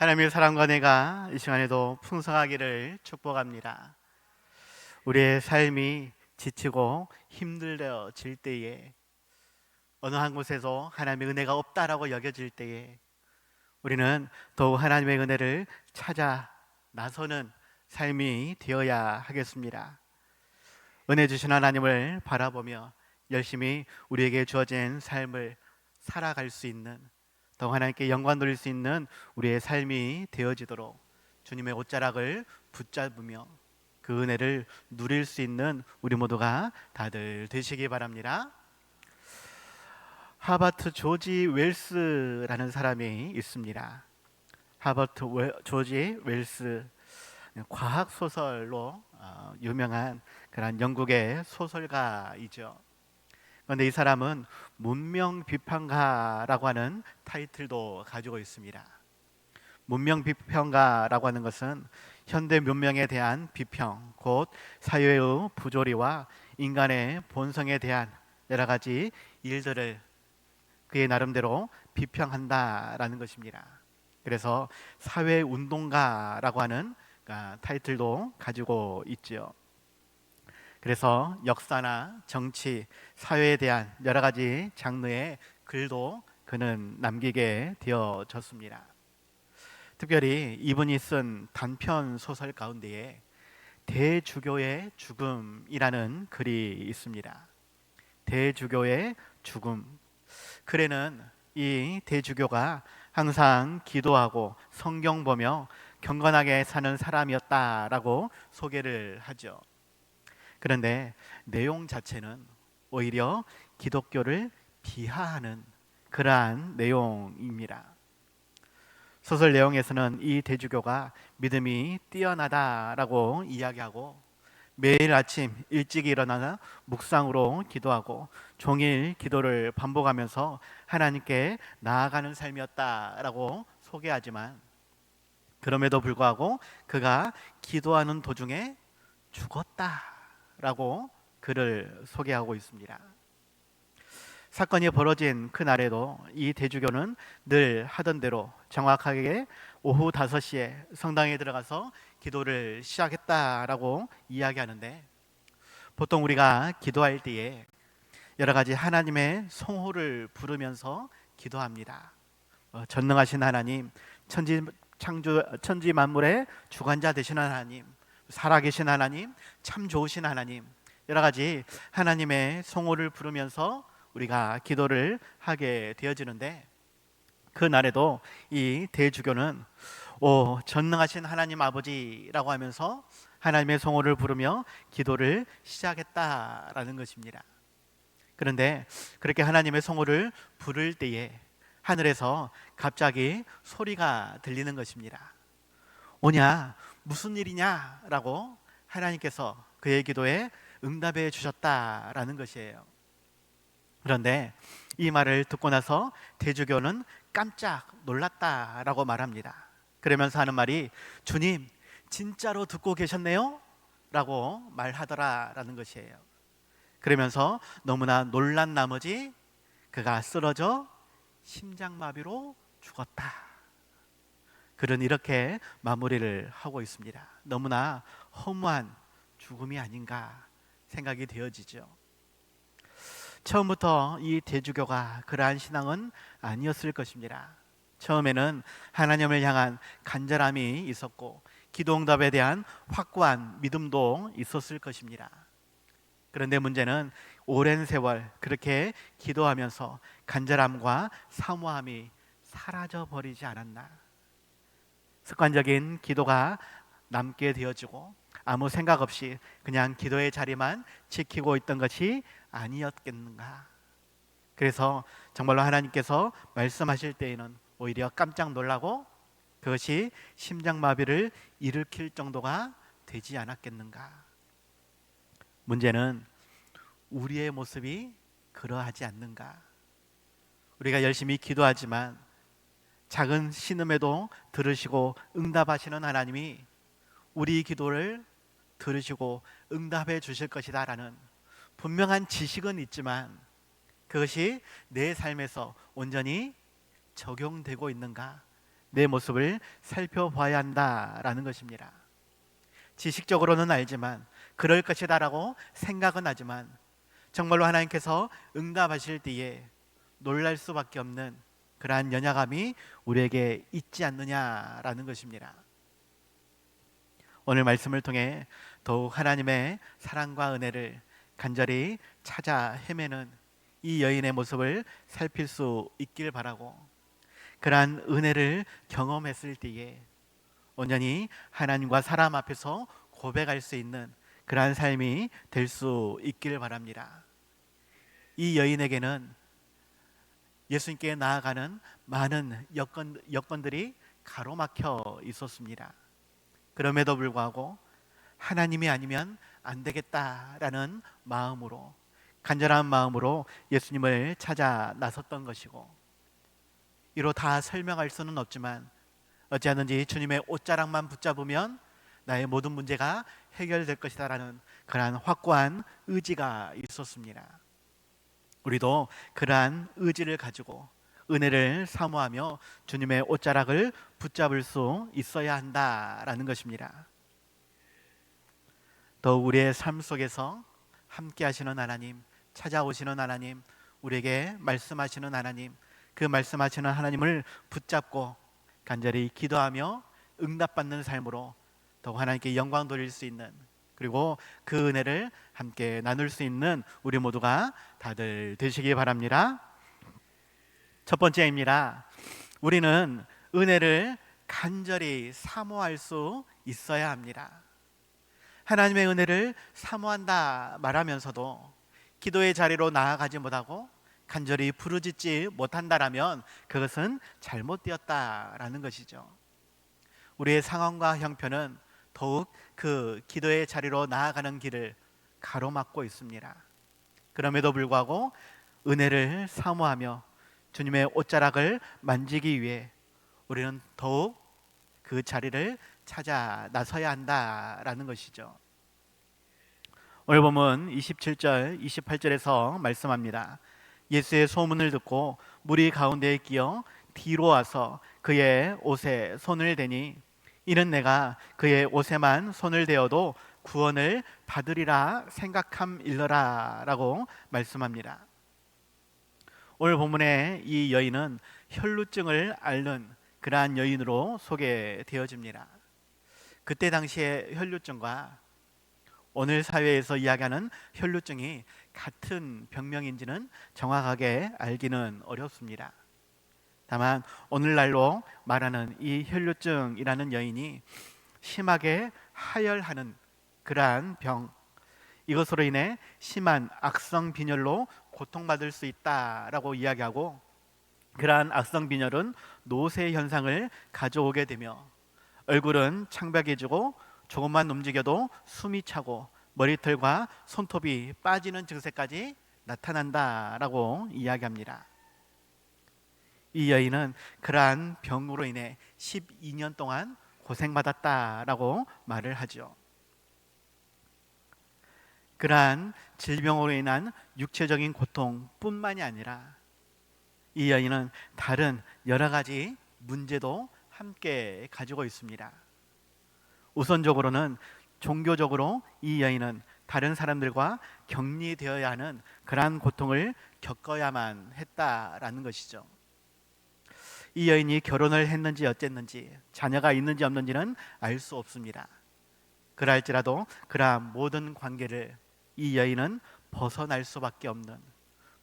하나님의 사랑과 은혜가 이 시간에도 풍성하기를 축복합니다. 우리의 삶이 지치고 힘들어질 때에, 어느 한 곳에서 하나님의 은혜가 없다라고 여겨질 때에 우리는 더욱 하나님의 은혜를 찾아 나서는 삶이 되어야 하겠습니다. 은혜 주신 하나님을 바라보며 열심히 우리에게 주어진 삶을 살아갈 수 있는, 더 하나님께 영광 돌릴 수 있는 우리의 삶이 되어지도록 주님의 옷자락을 붙잡으며 그 은혜를 누릴 수 있는 우리 모두가 다들 되시기 바랍니다. 하버트 조지 웰스라는 사람이 있습니다. 하버트 조지 웰스, 과학 소설로 유명한 그런 영국의 소설가이죠. 그런데 이 사람은 문명 비평가라고 하는 타이틀도 가지고 있습니다. 문명 비평가라고 하는 것은 현대 문명에 대한 비평, 곧 사회의 부조리와 인간의 본성에 대한 여러 가지 일들을 그의 나름대로 비평한다라는 것입니다. 그래서 사회운동가라고 하는 타이틀도 가지고 있죠. 그래서 역사나 정치, 사회에 대한 여러 가지 장르의 글도 그는 남기게 되어졌습니다. 특별히 이분이 쓴 단편 소설 가운데에 대주교의 죽음이라는 글이 있습니다. 대주교의 죽음. 글에는 이 대주교가 항상 기도하고 성경 보며 경건하게 사는 사람이었다라고 소개를 하죠. 그런데 내용 자체는 오히려 기독교를 비하하는 그러한 내용입니다. 소설 내용에서는 이 대주교가 믿음이 뛰어나다라고 이야기하고 매일 아침 일찍 일어나서 묵상으로 기도하고 종일 기도를 반복하면서 하나님께 나아가는 삶이었다라고 소개하지만, 그럼에도 불구하고 그가 기도하는 도중에 죽었다라고 그를 소개하고 있습니다. 사건이 벌어진 그날에도 이 대주교는 늘 하던 대로 정확하게 오후 5시에 성당에 들어가서 기도를 시작했다라고 이야기하는데, 보통 우리가 기도할 때에 여러 가지 하나님의 성호를 부르면서 기도합니다. 전능하신 하나님, 천지 만물의 주관자 되시는 하나님, 살아계신 하나님, 참 좋으신 하나님, 여러 가지 하나님의 성호를 부르면서 우리가 기도를 하게 되어지는데, 그 날에도 이 대주교는 전능하신 하나님 아버지라고 하면서 하나님의 성호를 부르며 기도를 시작했다라는 것입니다. 그런데 그렇게 하나님의 성호를 부를 때에 하늘에서 갑자기 소리가 들리는 것입니다. 오냐, 무슨 일이냐 라고 하나님께서 그의 기도에 응답해 주셨다라는 것이에요. 그런데 이 말을 듣고 나서 대주교는 깜짝 놀랐다라고 말합니다. 그러면서 하는 말이, 주님 진짜로 듣고 계셨네요? 라고 말하더라라는 것이에요. 그러면서 너무나 놀란 나머지 그가 쓰러져 심장마비로 죽었다. 그는 이렇게 마무리를 하고 있습니다. 너무나 허무한 죽음이 아닌가 생각이 되어지죠. 처음부터 이 대주교가 그러한 신앙은 아니었을 것입니다. 처음에는 하나님을 향한 간절함이 있었고 기도응답에 대한 확고한 믿음도 있었을 것입니다. 그런데 문제는 오랜 세월 그렇게 기도하면서 간절함과 사모함이 사라져 버리지 않았나. 습관적인 기도가 남게 되어지고 아무 생각 없이 그냥 기도의 자리만 지키고 있던 것이 아니었겠는가. 그래서 정말로 하나님께서 말씀하실 때에는 오히려 깜짝 놀라고 그것이 심장마비를 일으킬 정도가 되지 않았겠는가. 문제는 우리의 모습이 그러하지 않는가. 우리가 열심히 기도하지만 작은 신음에도 들으시고 응답하시는 하나님이 우리 기도를 들으시고 응답해 주실 것이다 라는 분명한 지식은 있지만 그것이 내 삶에서 온전히 적용되고 있는가, 내 모습을 살펴봐야 한다라는 것입니다. 지식적으로는 알지만 그럴 것이다라고 생각은 하지만 정말로 하나님께서 응답하실 때에 놀랄 수밖에 없는 그러한 연약함이 우리에게 있지 않느냐라는 것입니다. 오늘 말씀을 통해 더욱 하나님의 사랑과 은혜를 간절히 찾아 헤매는 이 여인의 모습을 살필 수 있길 바라고, 그러한 은혜를 경험했을 때에 온전히 하나님과 사람 앞에서 고백할 수 있는 그러한 삶이 될 수 있기를 바랍니다. 이 여인에게는 예수님께 나아가는 많은 여건들이 가로막혀 있었습니다. 그럼에도 불구하고 하나님이 아니면 안 되겠다라는 마음으로, 간절한 마음으로 예수님을 찾아 나섰던 것이고, 이로 다 설명할 수는 없지만 어찌하든지 주님의 옷자락만 붙잡으면 나의 모든 문제가 해결될 것이다라는 그러한 확고한 의지가 있었습니다. 우리도 그러한 의지를 가지고 은혜를 사모하며 주님의 옷자락을 붙잡을 수 있어야 한다라는 것입니다. 더욱 우리의 삶 속에서 함께 하시는 하나님, 찾아오시는 하나님, 우리에게 말씀하시는 하나님, 그 말씀하시는 하나님을 붙잡고 간절히 기도하며 응답받는 삶으로 더욱 하나님께 영광 돌릴 수 있는, 그리고 그 은혜를 함께 나눌 수 있는 우리 모두가 다들 되시기 바랍니다. 첫 번째입니다. 우리는 은혜를 간절히 사모할 수 있어야 합니다. 하나님의 은혜를 사모한다 말하면서도 기도의 자리로 나아가지 못하고 간절히 부르짖지 못한다라면 그것은 잘못되었다라는 것이죠. 우리의 상황과 형편은 더욱 그 기도의 자리로 나아가는 길을 가로막고 있습니다. 그럼에도 불구하고 은혜를 사모하며 주님의 옷자락을 만지기 위해 우리는 더욱 그 자리를 찾아 나서야 한다라는 것이죠. 오늘 보면 27절, 28절에서 말씀합니다. 예수의 소문을 듣고 무리 가운데에 끼어 뒤로 와서 그의 옷에 손을 대니 이는 내가 그의 옷에만 손을 대어도 구원을 받으리라 생각함일러라 라고 말씀합니다. 오늘 본문의 이 여인은 혈루증을 앓는 그러한 여인으로 소개되어집니다. 그때 당시의 혈루증과 오늘 사회에서 이야기하는 혈루증이 같은 병명인지는 정확하게 알기는 어렵습니다. 다만 오늘날로 말하는 이 혈루증이라는 여인이 심하게 하혈하는 그러한 병, 이것으로 인해 심한 악성 빈혈로 고통받을 수 있다라고 이야기하고, 그러한 악성 빈혈은 노쇠 현상을 가져오게 되며 얼굴은 창백해지고 조금만 움직여도 숨이 차고 머리털과 손톱이 빠지는 증세까지 나타난다라고 이야기합니다. 이 여인은 그러한 병으로 인해 12년 동안 고생받았다라고 말을 하죠. 그러한 질병으로 인한 육체적인 고통뿐만이 아니라 이 여인은 다른 여러 가지 문제도 함께 가지고 있습니다. 우선적으로는 종교적으로 이 여인은 다른 사람들과 격리되어야 하는 그러한 고통을 겪어야만 했다라는 것이죠. 이 여인이 결혼을 했는지 어쨌는지 자녀가 있는지 없는지는 알 수 없습니다. 그럴지라도 그러한 모든 관계를 이 여인은 벗어날 수밖에 없는,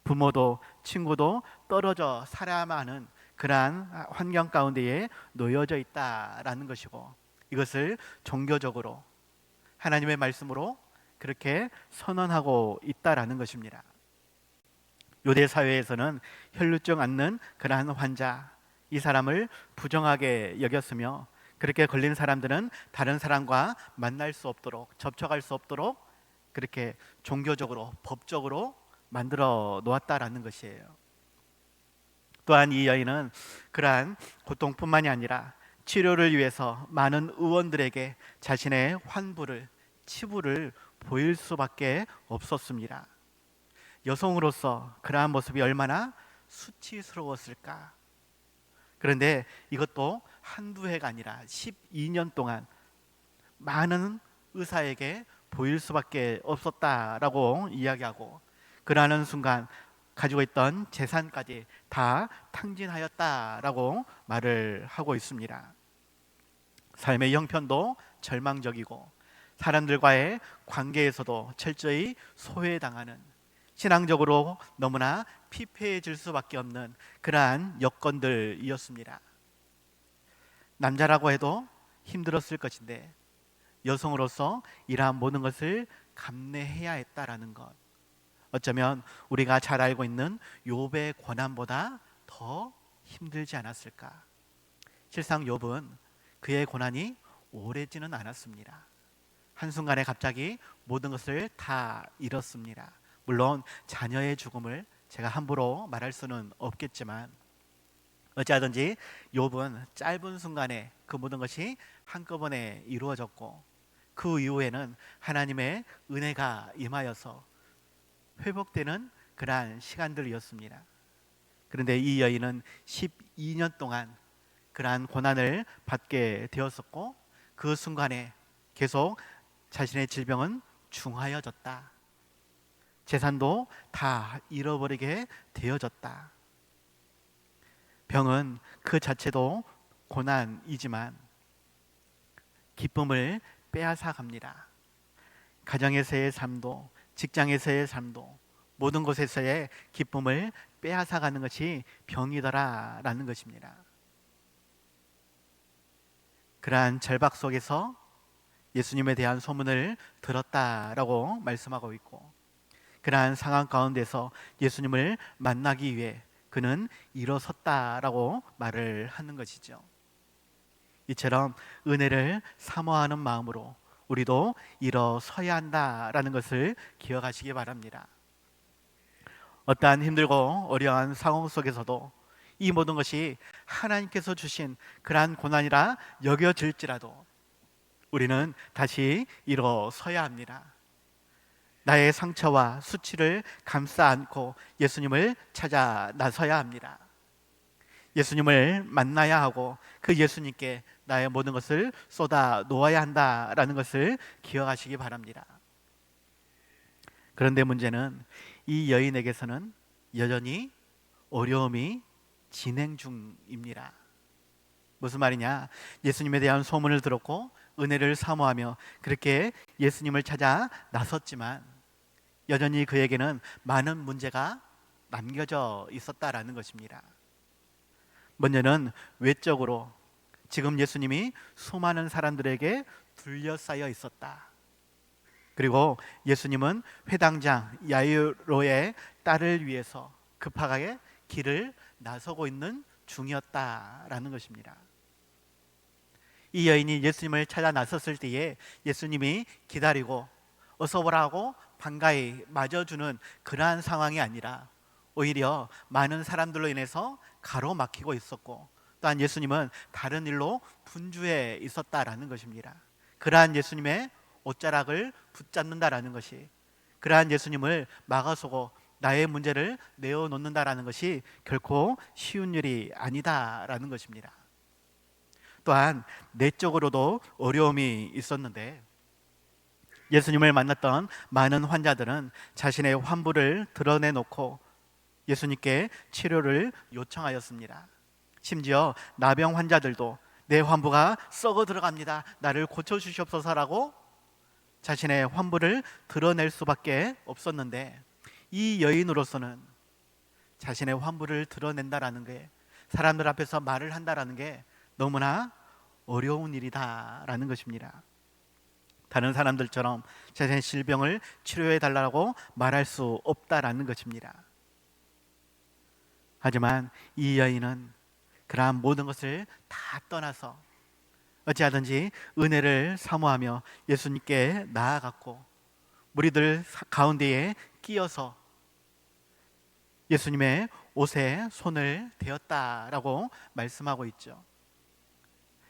부모도 친구도 떨어져 살아야만 하는 그러한 환경 가운데에 놓여져 있다라는 것이고, 이것을 종교적으로 하나님의 말씀으로 그렇게 선언하고 있다라는 것입니다. 요대 사회에서는 혈루증 앓는 그러한 환자, 이 사람을 부정하게 여겼으며 그렇게 걸린 사람들은 다른 사람과 만날 수 없도록, 접촉할 수 없도록 그렇게 종교적으로, 법적으로 만들어 놓았다라는 것이에요. 또한 이 여인은 그러한 고통뿐만이 아니라 치료를 위해서 많은 의원들에게 자신의 환부를, 치부를 보일 수밖에 없었습니다. 여성으로서 그러한 모습이 얼마나 수치스러웠을까. 그런데 이것도 한두 해가 아니라 12년 동안 많은 의사에게 보일 수밖에 없었다라고 이야기하고, 그러는 순간 가지고 있던 재산까지 다 탕진하였다라고 말을 하고 있습니다. 삶의 형편도 절망적이고 사람들과의 관계에서도 철저히 소외당하는, 신앙적으로 너무나 피폐해질 수밖에 없는 그러한 여건들이었습니다. 남자라고 해도 힘들었을 것인데 여성으로서 이러한 모든 것을 감내해야 했다라는 것, 어쩌면 우리가 잘 알고 있는 욥의 고난보다 더 힘들지 않았을까. 실상 욥은 그의 고난이 오래지는 않았습니다. 한순간에 갑자기 모든 것을 다 잃었습니다. 물론 자녀의 죽음을 제가 함부로 말할 수는 없겠지만, 어찌하든지 욥은 짧은 순간에 그 모든 것이 한꺼번에 이루어졌고, 그 이후에는 하나님의 은혜가 임하여서 회복되는 그러한 시간들이었습니다. 그런데 이 여인은 12년 동안 그러한 고난을 받게 되었었고, 그 순간에 계속 자신의 질병은 중하여졌다. 재산도 다 잃어버리게 되어졌다. 병은 그 자체도 고난이지만 기쁨을 빼앗아 갑니다. 가정에서의 삶도, 직장에서의 삶도, 모든 곳에서의 기쁨을 빼앗아 가는 것이 병이더라라는 것입니다. 그러한 절박 속에서 예수님에 대한 소문을 들었다라고 말씀하고 있고, 그러한 상황 가운데서 예수님을 만나기 위해 그는 일어섰다라고 말을 하는 것이죠. 이처럼 은혜를 사모하는 마음으로 우리도 일어서야 한다라는 것을 기억하시기 바랍니다. 어떠한 힘들고 어려운 상황 속에서도 이 모든 것이 하나님께서 주신 그러한 고난이라 여겨질지라도 우리는 다시 일어서야 합니다. 나의 상처와 수치를 감싸 안고 예수님을 찾아 나서야 합니다. 예수님을 만나야 하고 그 예수님께 나의 모든 것을 쏟아 놓아야 한다라는 것을 기억하시기 바랍니다. 그런데 문제는 이 여인에게서는 여전히 어려움이 진행 중입니다. 무슨 말이냐? 예수님에 대한 소문을 들었고 은혜를 사모하며 그렇게 예수님을 찾아 나섰지만 여전히 그에게는 많은 문제가 남겨져 있었다라는 것입니다. 먼저는 외적으로 지금 예수님이 수많은 사람들에게 둘러싸여 있었다. 그리고 예수님은 회당장 야이로의 딸을 위해서 급하게 길을 나서고 있는 중이었다라는 것입니다. 이 여인이 예수님을 찾아 나섰을 때에 예수님이 기다리고 어서 오라고 반가이 맞아주는 그러한 상황이 아니라 오히려 많은 사람들로 인해서 가로막히고 있었고, 또한 예수님은 다른 일로 분주해 있었다라는 것입니다. 그러한 예수님의 옷자락을 붙잡는다라는 것이, 그러한 예수님을 막아서고 나의 문제를 내어놓는다라는 것이 결코 쉬운 일이 아니다라는 것입니다. 또한 내적으로도 어려움이 있었는데, 예수님을 만났던 많은 환자들은 자신의 환부를 드러내놓고 예수님께 치료를 요청하였습니다. 심지어 나병 환자들도 내 환부가 썩어 들어갑니다, 나를 고쳐주시옵소서라고 자신의 환부를 드러낼 수밖에 없었는데, 이 여인으로서는 자신의 환부를 드러낸다라는 게, 사람들 앞에서 말을 한다라는 게 너무나 어려운 일이다라는 것입니다. 다른 사람들처럼 자신의 질병을 치료해 달라고 말할 수 없다라는 것입니다. 하지만 이 여인은 그러한 모든 것을 다 떠나서 어찌하든지 은혜를 사모하며 예수님께 나아갔고, 무리들 가운데에 끼어서 예수님의 옷에 손을 대었다라고 말씀하고 있죠.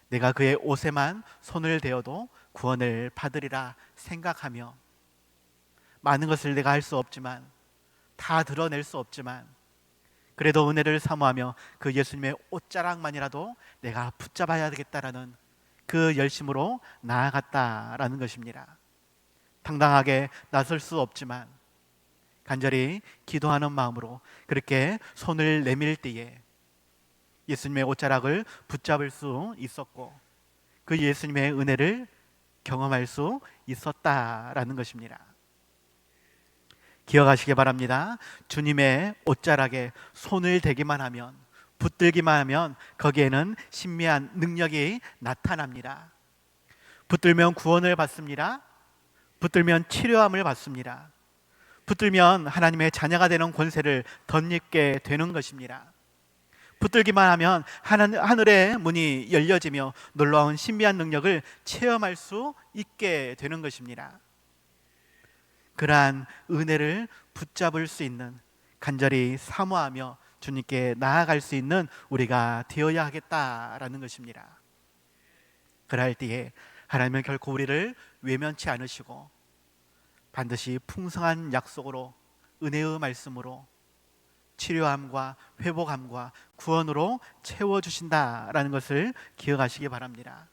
내가 그의 옷에만 손을 대어도 구원을 받으리라 생각하며, 많은 것을 내가 할 수 없지만, 다 드러낼 수 없지만 그래도 은혜를 사모하며 그 예수님의 옷자락만이라도 내가 붙잡아야 되겠다라는 그 열심으로 나아갔다라는 것입니다. 당당하게 나설 수 없지만 간절히 기도하는 마음으로 그렇게 손을 내밀 때에 예수님의 옷자락을 붙잡을 수 있었고 그 예수님의 은혜를 경험할 수 있었다라는 것입니다. 기억하시기 바랍니다. 주님의 옷자락에 손을 대기만 하면, 붙들기만 하면 거기에는 신비한 능력이 나타납니다. 붙들면 구원을 받습니다. 붙들면 치료함을 받습니다. 붙들면 하나님의 자녀가 되는 권세를 덧입게 되는 것입니다. 붙들기만 하면 하늘의 문이 열려지며 놀라운 신비한 능력을 체험할 수 있게 되는 것입니다. 그러한 은혜를 붙잡을 수 있는, 간절히 사모하며 주님께 나아갈 수 있는 우리가 되어야 하겠다라는 것입니다. 그럴 때에 하나님은 결코 우리를 외면치 않으시고 반드시 풍성한 약속으로, 은혜의 말씀으로 치료함과 회복함과 구원으로 채워주신다라는 것을 기억하시기 바랍니다.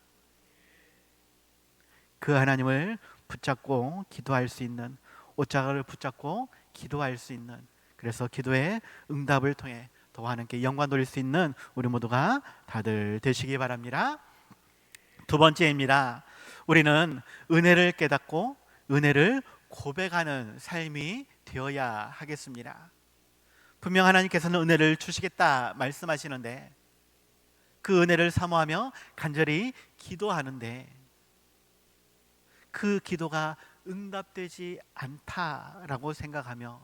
그 하나님을 붙잡고 기도할 수 있는, 옷자락을 붙잡고 기도할 수 있는, 그래서 기도의 응답을 통해 더 하나님께 영광 돌릴 수 있는 우리 모두가 다들 되시기 바랍니다. 두 번째입니다. 우리는 은혜를 깨닫고 은혜를 고백하는 삶이 되어야 하겠습니다. 분명 하나님께서는 은혜를 주시겠다 말씀하시는데 그 은혜를 사모하며 간절히 기도하는데 그 기도가 응답되지 않다라고 생각하며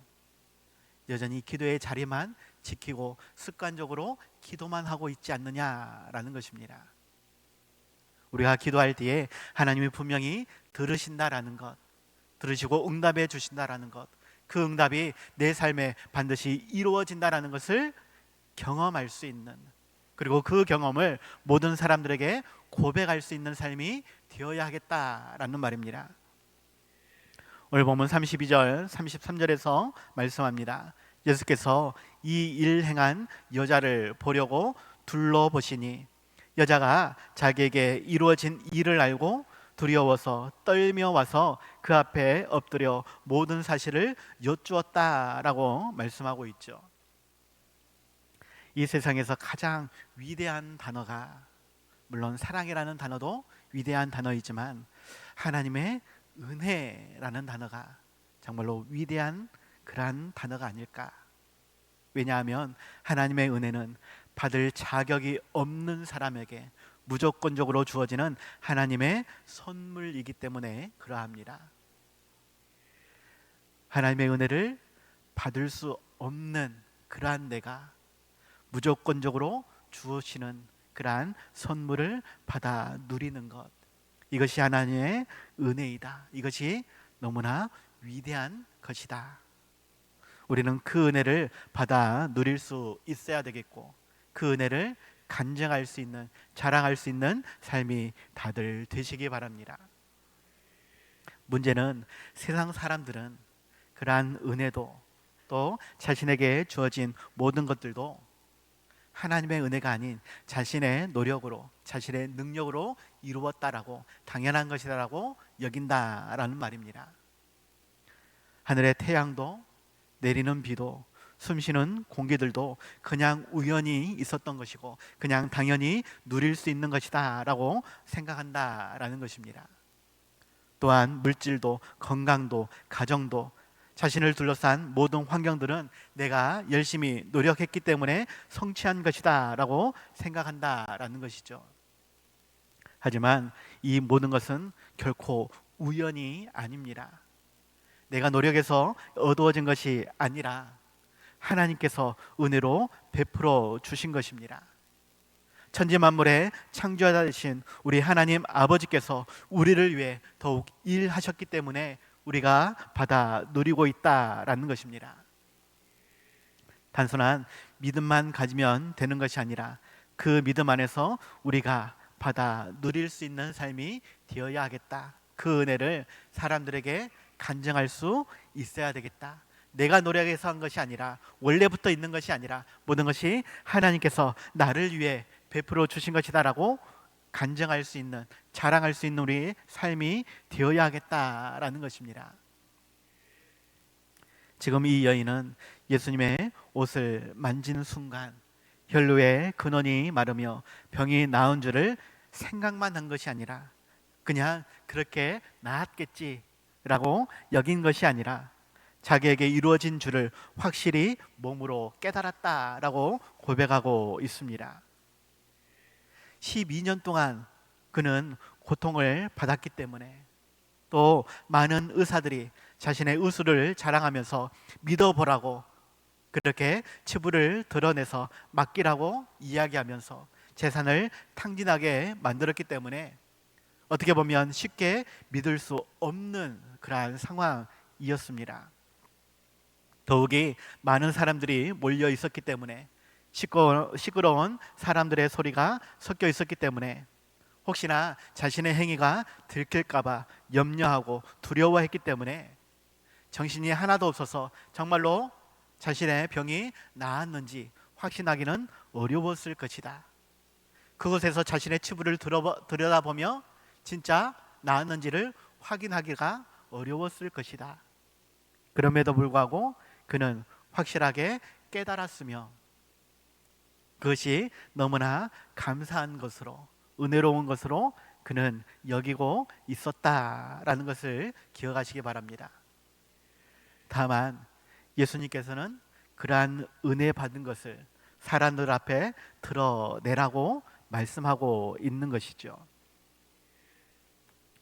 여전히 기도의 자리만 지키고 습관적으로 기도만 하고 있지 않느냐라는 것입니다. 우리가 기도할 때에 하나님이 분명히 들으신다라는 것, 들으시고 응답해 주신다라는 것, 그 응답이 내 삶에 반드시 이루어진다라는 것을 경험할 수 있는, 그리고 그 경험을 모든 사람들에게 고백할 수 있는 삶이 되어야 하겠다라는 말입니다. 오늘 본문 32절 33절에서 말씀합니다. 예수께서 이 일 행한 여자를 보려고 둘러보시니 여자가 자기에게 이루어진 일을 알고 두려워서 떨며 와서 그 앞에 엎드려 모든 사실을 여쭈었다라고 말씀하고 있죠. 이 세상에서 가장 위대한 단어가, 물론 사랑이라는 단어도 위대한 단어이지만 하나님의 은혜라는 단어가 정말로 위대한 그러한 단어가 아닐까. 왜냐하면 하나님의 은혜는 받을 자격이 없는 사람에게 무조건적으로 주어지는 하나님의 선물이기 때문에 그러합니다. 하나님의 은혜를 받을 수 없는 그러한 내가 무조건적으로 주어지는 그러한 선물을 받아 누리는 것, 이것이 하나님의 은혜이다. 이것이 너무나 위대한 것이다. 우리는 그 은혜를 받아 누릴 수 있어야 되겠고 그 은혜를 간증할 수 있는, 자랑할 수 있는 삶이 다들 되시기 바랍니다. 문제는 세상 사람들은 그러한 은혜도 또 자신에게 주어진 모든 것들도 하나님의 은혜가 아닌 자신의 노력으로, 자신의 능력으로 이루었다라고, 당연한 것이다라고 여긴다라는 말입니다. 하늘의 태양도 내리는 비도 숨쉬는 공기들도 그냥 우연히 있었던 것이고 그냥 당연히 누릴 수 있는 것이다 라고 생각한다라는 것입니다. 또한 물질도 건강도 가정도 자신을 둘러싼 모든 환경들은 내가 열심히 노력했기 때문에 성취한 것이다 라고 생각한다라는 것이죠. 하지만 이 모든 것은 결코 우연이 아닙니다. 내가 노력해서 얻어진 것이 아니라 하나님께서 은혜로 베풀어 주신 것입니다. 천지만물의 창조자 되신 우리 하나님 아버지께서 우리를 위해 더욱 일하셨기 때문에 우리가 받아 누리고 있다라는 것입니다. 단순한 믿음만 가지면 되는 것이 아니라 그 믿음 안에서 우리가 받아 누릴 수 있는 삶이 되어야 하겠다. 그 은혜를 사람들에게 간증할 수 있어야 되겠다. 내가 노력해서 한 것이 아니라, 원래부터 있는 것이 아니라 모든 것이 하나님께서 나를 위해 베풀어 주신 것이다라고 간증할 수 있는, 자랑할 수 있는 우리의 삶이 되어야 하겠다라는 것입니다. 지금 이 여인은 예수님의 옷을 만지는 순간 혈루의 근원이 마르며 병이 나은 줄을 생각만 한 것이 아니라, 그냥 그렇게 나았겠지라고 여긴 것이 아니라 자기에게 이루어진 줄을 확실히 몸으로 깨달았다라고 고백하고 있습니다. 12년 동안 그는 고통을 받았기 때문에, 또 많은 의사들이 자신의 의술을 자랑하면서 믿어보라고 그렇게 치부를 드러내서 맡기라고 이야기하면서 재산을 탕진하게 만들었기 때문에 어떻게 보면 쉽게 믿을 수 없는 그러한 상황이었습니다. 더욱이 많은 사람들이 몰려 있었기 때문에, 시끄러운 사람들의 소리가 섞여 있었기 때문에 혹시나 자신의 행위가 들킬까봐 염려하고 두려워했기 때문에 정신이 하나도 없어서 정말로 자신의 병이 나았는지 확신하기는 어려웠을 것이다. 그곳에서 자신의 치부를 들여다보며 진짜 나았는지를 확인하기가 어려웠을 것이다. 그럼에도 불구하고 그는 확실하게 깨달았으며 그것이 너무나 감사한 것으로, 은혜로운 것으로 그는 여기고 있었다라는 것을 기억하시기 바랍니다. 다만 예수님께서는 그러한 은혜 받은 것을 사람들 앞에 드러내라고 말씀하고 있는 것이죠.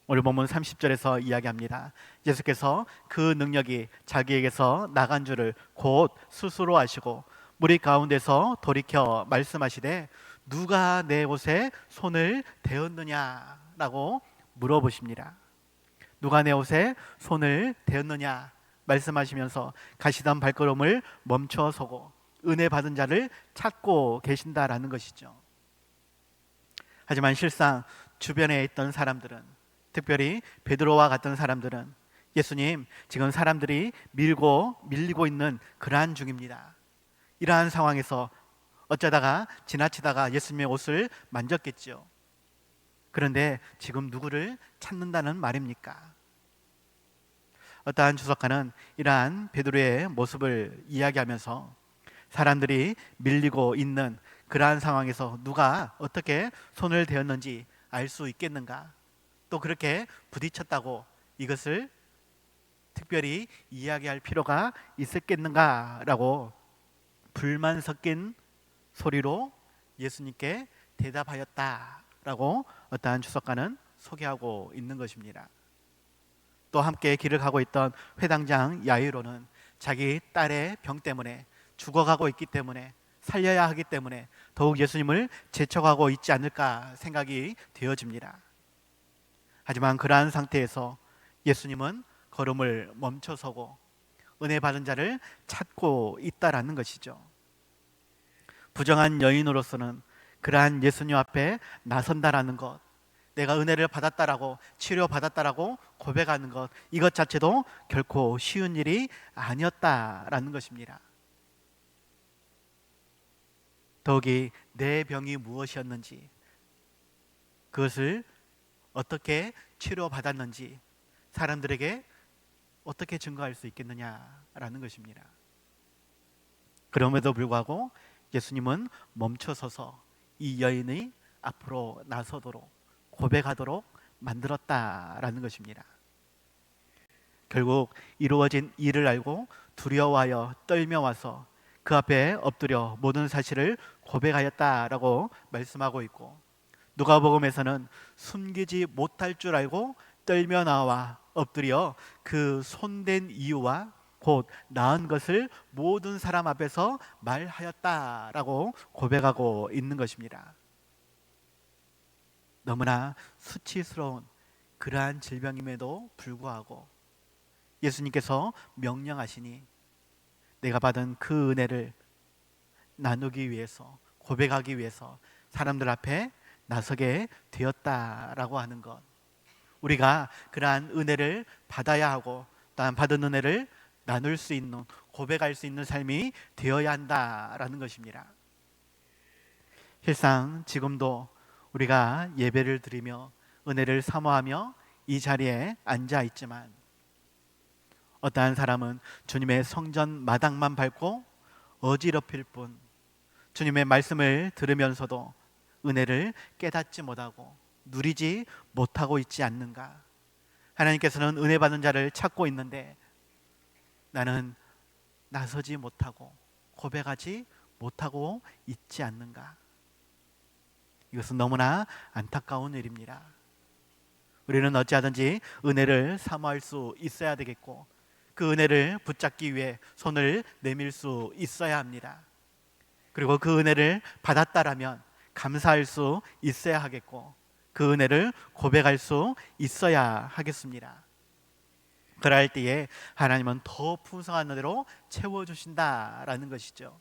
오늘 본문 30절에서 이야기합니다. 예수께서 그 능력이 자기에게서 나간 줄을 곧 스스로 아시고 무리 가운데서 돌이켜 말씀하시되 누가 내 옷에 손을 대었느냐라고 물어보십니다. 누가 내 옷에 손을 대었느냐 말씀하시면서 가시던 발걸음을 멈춰서고 은혜 받은 자를 찾고 계신다라는 것이죠. 하지만 실상 주변에 있던 사람들은, 특별히 베드로와 같은 사람들은 예수님, 지금 사람들이 밀리고 있는 그러한 중입니다. 이러한 상황에서 어쩌다가 지나치다가 예수님의 옷을 만졌겠죠. 그런데 지금 누구를 찾는다는 말입니까? 어떠한 주석가는 이러한 베드로의 모습을 이야기하면서 사람들이 밀리고 있는 그러한 상황에서 누가 어떻게 손을 대었는지 알 수 있겠는가? 또 그렇게 부딪혔다고 이것을 특별히 이야기할 필요가 있었겠는가라고 불만 섞인 소리로 예수님께 대답하였다라고 어떠한 주석가는 소개하고 있는 것입니다. 또 함께 길을 가고 있던 회당장 야이로는 자기 딸의 병 때문에 죽어가고 있기 때문에, 살려야 하기 때문에 더욱 예수님을 재촉하고 있지 않을까 생각이 되어집니다. 하지만 그러한 상태에서 예수님은 걸음을 멈춰서고 은혜 받은 자를 찾고 있다라는 것이죠. 부정한 여인으로서는 그러한 예수님 앞에 나선다라는 것, 내가 은혜를 받았다라고, 치료받았다라고 고백하는 것, 이것 자체도 결코 쉬운 일이 아니었다라는 것입니다. 더욱이 내 병이 무엇이었는지, 그것을 어떻게 치료받았는지 사람들에게 어떻게 증거할 수 있겠느냐라는 것입니다. 그럼에도 불구하고 예수님은 멈춰서서 이 여인의 앞으로 나서도록, 고백하도록 만들었다라는 것입니다. 결국 이루어진 일을 알고 두려워하여 떨며 와서 그 앞에 엎드려 모든 사실을 고백하였다라고 말씀하고 있고, 누가복음에서는 숨기지 못할 줄 알고 떨며 나와 엎드려 그 손댄 이유와 곧 나은 것을 모든 사람 앞에서 말하였다라고 고백하고 있는 것입니다. 너무나 수치스러운 그러한 질병임에도 불구하고 예수님께서 명령하시니 내가 받은 그 은혜를 나누기 위해서, 고백하기 위해서 사람들 앞에 나서게 되었다라고 하는 것, 우리가 그러한 은혜를 받아야 하고 또한 받은 은혜를 나눌 수 있는, 고백할 수 있는 삶이 되어야 한다라는 것입니다. 실상 지금도 우리가 예배를 드리며 은혜를 사모하며 이 자리에 앉아 있지만, 어떠한 사람은 주님의 성전 마당만 밟고 어지럽힐 뿐, 주님의 말씀을 들으면서도 은혜를 깨닫지 못하고 누리지 못하고 있지 않는가? 하나님께서는 은혜 받는 자를 찾고 있는데 나는 나서지 못하고 고백하지 못하고 있지 않는가? 이것은 너무나 안타까운 일입니다. 우리는 어찌하든지 은혜를 사모할 수 있어야 되겠고, 그 은혜를 붙잡기 위해 손을 내밀 수 있어야 합니다. 그리고 그 은혜를 받았다라면 감사할 수 있어야 하겠고, 그 은혜를 고백할 수 있어야 하겠습니다. 그럴 때에 하나님은 더 풍성한 은혜로 채워주신다라는 것이죠.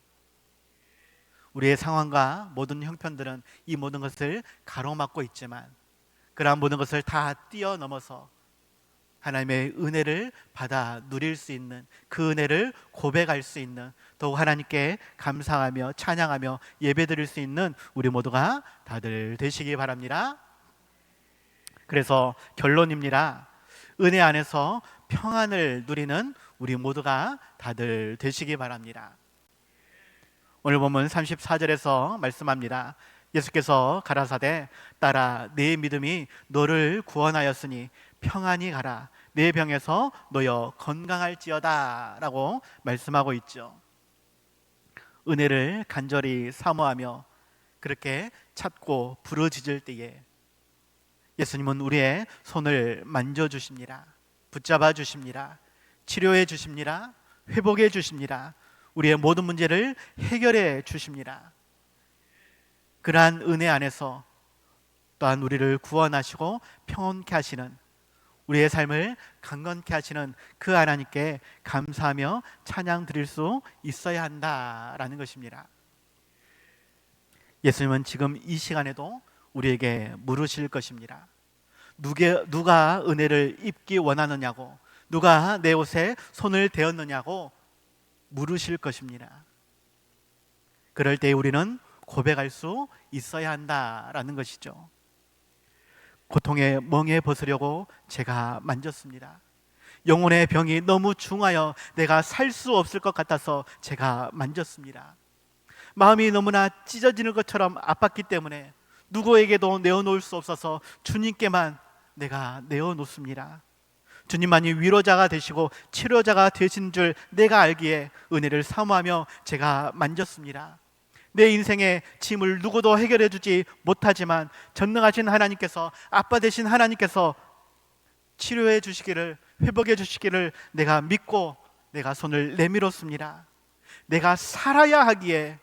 우리의 상황과 모든 형편들은 이 모든 것을 가로막고 있지만, 그러한 모든 것을 다 뛰어넘어서 하나님의 은혜를 받아 누릴 수 있는, 그 은혜를 고백할 수 있는, 더욱 하나님께 감사하며 찬양하며 예배드릴 수 있는 우리 모두가 다들 되시기 바랍니다. 그래서 결론입니다. 은혜 안에서 평안을 누리는 우리 모두가 다들 되시기 바랍니다. 오늘 보면 34절에서 말씀합니다. 예수께서 가라사대 딸아 내 믿음이 너를 구원하였으니 평안히 가라, 내 병에서 놓여 건강할지어다 라고 말씀하고 있죠. 은혜를 간절히 사모하며 그렇게 찾고 부르짖을 때에 예수님은 우리의 손을 만져주십니다. 붙잡아 주십니다. 치료해 주십니다. 회복해 주십니다. 우리의 모든 문제를 해결해 주십니다. 그러한 은혜 안에서 또한 우리를 구원하시고 평온케 하시는, 우리의 삶을 강건케 하시는 그 하나님께 감사하며 찬양 드릴 수 있어야 한다라는 것입니다. 예수님은 지금 이 시간에도 우리에게 물으실 것입니다. 누가 은혜를 입기 원하느냐고, 누가 내 옷에 손을 대었느냐고 물으실 것입니다. 그럴 때 우리는 고백할 수 있어야 한다라는 것이죠. 고통의 멍에 벗으려고 제가 만졌습니다. 영혼의 병이 너무 중하여 내가 살 수 없을 것 같아서 제가 만졌습니다. 마음이 너무나 찢어지는 것처럼 아팠기 때문에 누구에게도 내어놓을 수 없어서 주님께만 내가 내어놓습니다. 주님만이 위로자가 되시고 치료자가 되신 줄 내가 알기에 은혜를 사모하며 제가 만졌습니다. 내 인생의 짐을 누구도 해결해 주지 못하지만 전능하신 하나님께서, 아빠 되신 하나님께서 치료해 주시기를, 회복해 주시기를 내가 믿고 내가 손을 내밀었습니다. 내가 살아야 하기에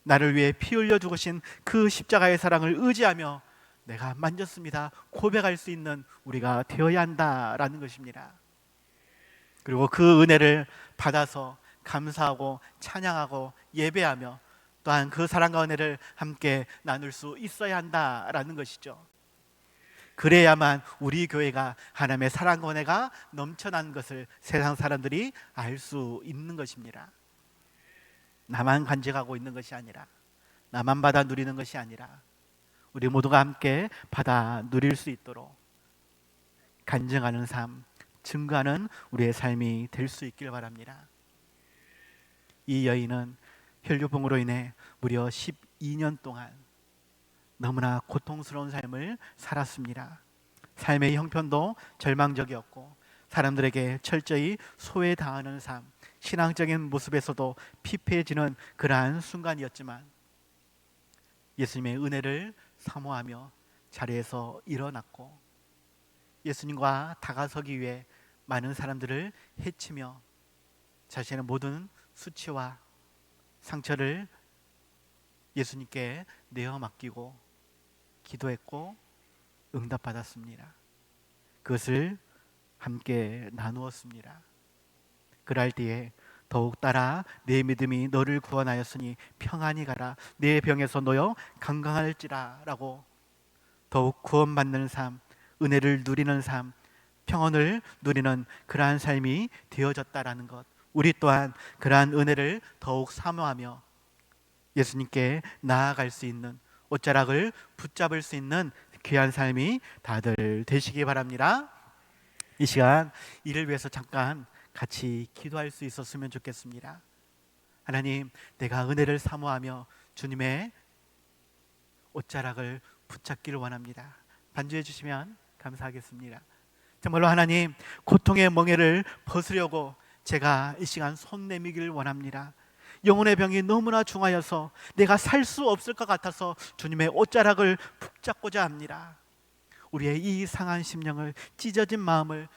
나를 위해 피 흘려 죽으신 그 십자가의 사랑을 의지하며 내가 만졌습니다. 고백할 수 있는 우리가 되어야 한다라는 것입니다. 그리고 그 은혜를 받아서 감사하고 찬양하고 예배하며 또한 그 사랑과 은혜를 함께 나눌 수 있어야 한다라는 것이죠. 그래야만 우리 교회가 하나님의 사랑과 은혜가 넘쳐난 것을 세상 사람들이 알 수 있는 것입니다. 나만 간직하고 있는 것이 아니라, 나만 받아 누리는 것이 아니라 우리 모두가 함께 받아 누릴 수 있도록 간증하는 삶, 증거하는 우리의 삶이 될 수 있길 바랍니다. 이 여인은 혈류병으로 인해 무려 12년 동안 너무나 고통스러운 삶을 살았습니다. 삶의 형편도 절망적이었고 사람들에게 철저히 소외당하는 삶, 신앙적인 모습에서도 피폐해지는 그러한 순간이었지만 예수님의 은혜를 사모하며 자리에서 일어났고 예수님과 다가서기 위해 많은 사람들을 해치며 자신의 모든 수치와 상처를 예수님께 내어 맡기고 기도했고 응답받았습니다. 그것을 함께 나누었습니다. 그럴 때에 더욱 따라 내 믿음이 너를 구원하였으니 평안히 가라, 내 병에서 놓여 건강할지라 라고 더욱 구원받는 삶, 은혜를 누리는 삶, 평안을 누리는 그러한 삶이 되어졌다라는 것, 우리 또한 그러한 은혜를 더욱 사모하며 예수님께 나아갈 수 있는, 옷자락을 붙잡을 수 있는 귀한 삶이 다들 되시기 바랍니다. 이 시간 이를 위해서 잠깐 같이 기도할 수 있었으면 좋겠습니다. 하나님, 내가 은혜를 사모하며 주님의 옷자락을 붙잡기를 원합니다. 반주해 주시면 감사하겠습니다. 정말로 하나님, 고통의 멍에를 벗으려고 제가 이 시간 손 내미기를 원합니다. 영혼의 병이 너무나 중하여서 내가 살 수 없을 것 같아서 주님의 옷자락을 붙잡고자 합니다. 우리의 이 상한 심령을, 찢어진 마음을,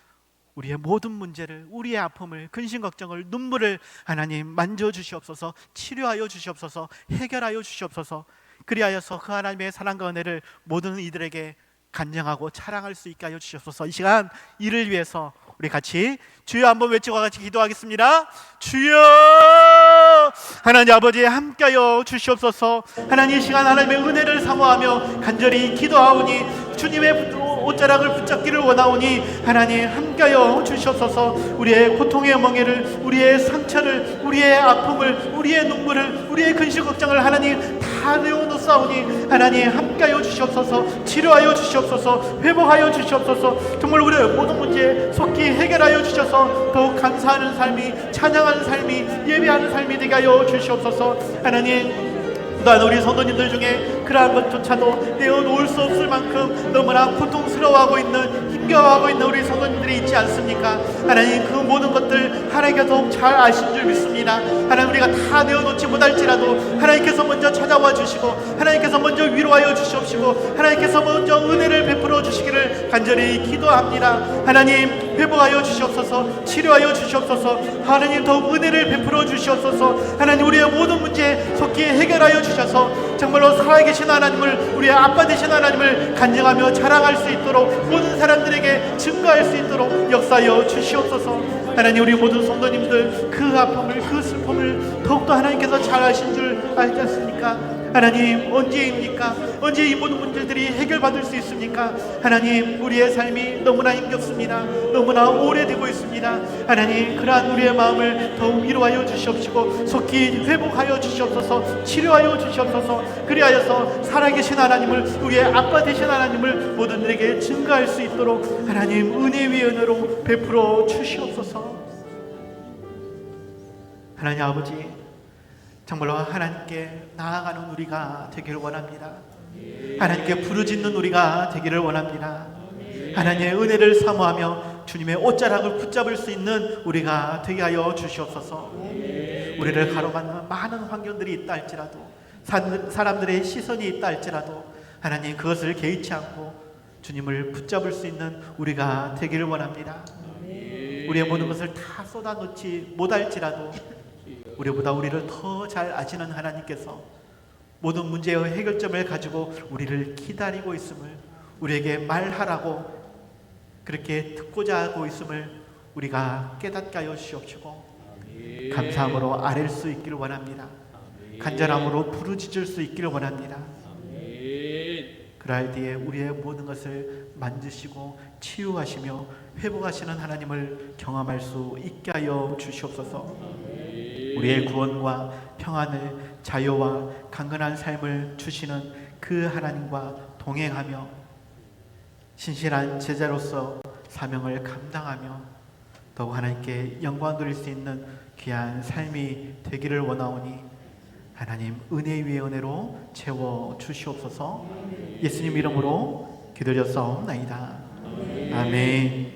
우리의 모든 문제를, 우리의 아픔을, 근심 걱정을, 눈물을 하나님 만져주시옵소서, 치료하여 주시옵소서, 해결하여 주시옵소서. 그리하여서 그 하나님의 사랑과 은혜를 모든 이들에게 간증하고 자랑할 수 있게 하여 주시옵소서. 이 시간 이를 위해서 우리 같이 주여 한번 외치고 같이 기도하겠습니다. 주여, 하나님 아버지 함께하여 주시옵소서. 하나님, 이 시간 하나님의 은혜를 사모하며 간절히 기도하오니 주님의 옷자락을 붙잡기를 원하오니 하나님 함께하여 주시옵소서. 우리의 고통의 멍에를, 우리의 상처를, 우리의 아픔을, 우리의 눈물을, 우리의 근심 걱정을 하나님 다 내어놓사오니 하나님 함께하여 주시옵소서. 치료하여 주시옵소서. 회복하여 주시옵소서. 정말 우리의 모든 문제 속히 해결하여 주셔서 더욱 감사하는 삶이, 찬양하는 삶이, 예배하는 삶이 되게 하여 주시옵소서. 하나님, 또한 우리 성도님들 중에 그러한 것조차도 내어놓을 수 없을 만큼 너무나 고통스러워하고 있는, 힘겨워하고 있는 우리 성도님들이 있지 않습니까? 하나님, 그 모든 것들 하나님께서 더욱 잘 아신 줄 믿습니다. 하나님, 우리가 다 내어놓지 못할지라도 하나님께서 먼저 찾아와 주시고 하나님께서 먼저 위로하여 주시옵시고 하나님께서 먼저 은혜를 베풀어 주시기를 간절히 기도합니다. 하나님, 회복하여 주시옵소서. 치료하여 주시옵소서. 하나님, 더욱 은혜를 베풀어 주시옵소서. 하나님, 우리의 모든 문제 속히 해결하여 주셔서 정말로 살아계신 하나님을, 우리의 아빠 되신 하나님을 간증하며 자랑할 수 있도록, 모든 사람들에게 증거할 수 있도록 역사하여 주시옵소서. 하나님, 우리 모든 성도님들 그 아픔을, 그 슬픔을 더욱더 하나님께서 잘 아신 줄 알지 않습니까? 하나님, 언제입니까? 언제 이 모든 문제들이 해결받을 수 있습니까? 하나님, 우리의 삶이 너무나 힘겹습니다. 너무나 오래되고 있습니다. 하나님, 그러한 우리의 마음을 더욱 위로하여 주시옵시고 속히 회복하여 주시옵소서. 치료하여 주시옵소서. 그리하여서 살아계신 하나님을, 우리의 아빠 되신 하나님을 모든들에게 증거할 수 있도록 하나님 은혜 위에 은혜로 베풀어 주시옵소서. 하나님 아버지, 정말로 하나님께 나아가는 우리가 되기를 원합니다. 하나님께 부르짖는 우리가 되기를 원합니다. 하나님의 은혜를 사모하며 주님의 옷자락을 붙잡을 수 있는 우리가 되게 하여 주시옵소서. 우리를 가로막는 많은 환경들이 있다 할지라도, 사람들의 시선이 있다 할지라도 하나님, 그것을 개의치 않고 주님을 붙잡을 수 있는 우리가 되기를 원합니다. 우리의 모든 것을 다 쏟아놓지 못할지라도 우리보다 우리를 더 잘 아시는 하나님께서 모든 문제의 해결점을 가지고 우리를 기다리고 있음을, 우리에게 말하라고 그렇게 듣고자 하고 있음을 우리가 깨닫게 하여 주시옵시고 감사함으로 아랠 수 있기를 원합니다. 간절함으로 부르짖을 수 있기를 원합니다. 그럴 때에 우리의 모든 것을 만지시고 치유하시며 회복하시는 하나님을 경험할 수 있게 하여 주시옵소서. 우리의 구원과 평안을, 자유와 강건한 삶을 주시는 그 하나님과 동행하며 신실한 제자로서 사명을 감당하며 더욱 하나님께 영광 드릴 수 있는 귀한 삶이 되기를 원하오니 하나님 은혜 위에 은혜로 채워 주시옵소서. 예수님 이름으로 기도드렸사옵나이다. 아멘.